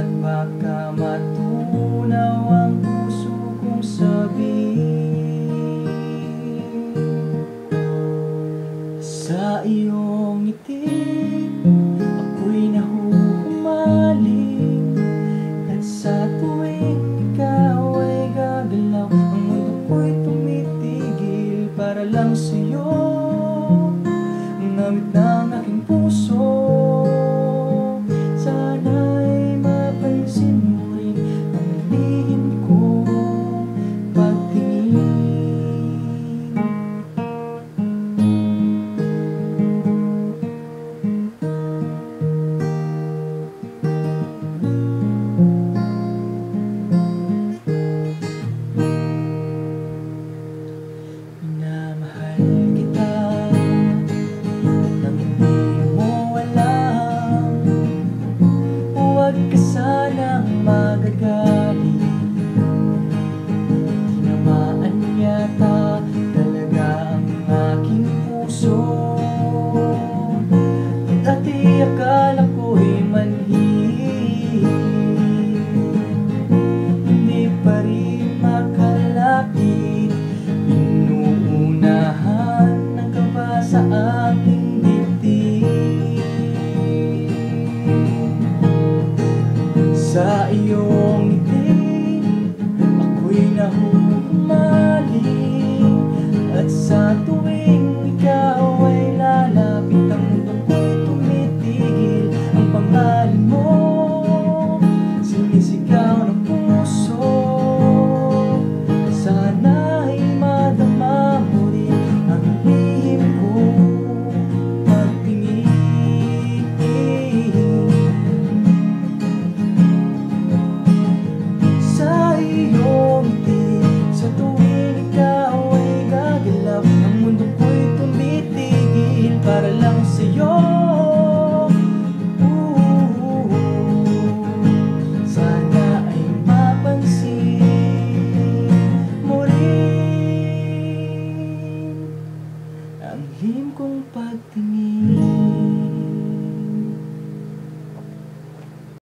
at baka matunaw ang puso kong sabihin. Sa iyong ngiti ako'y nahuhumaling, at sa tuwing ikaw ay gagalaw, ang mundo ko'y tumitigil para lang sa'yo. Ngamit ng aking puso, sana'y mapansin mo rin ang lihim kong pagtingin. Minamahal kita nang hindi mo alam. Huwag ka sanang magagalit, tinamaan yata talaga ang aking puso. Dati akala ko'y manhihil, hindi pa rin makalapit. Inuunahan ng kaba sa aking dibdib. Sa iyong ngiti ako'y nahuhumaling, at sa tuwing ikaw ay lalapit, ang mundo ko'y tumitigil. Ang pangalan mo sinisigaw ng puso, sana'y madama mo rin ang lihim kong pagtingin. Sa iyong ngiti, sa tuwing ikaw ay gagalaw, ang mundo ko'y tumitigil para lang sa'yo. Sana ay mapansin mo rin ang lihim kong pagtingin.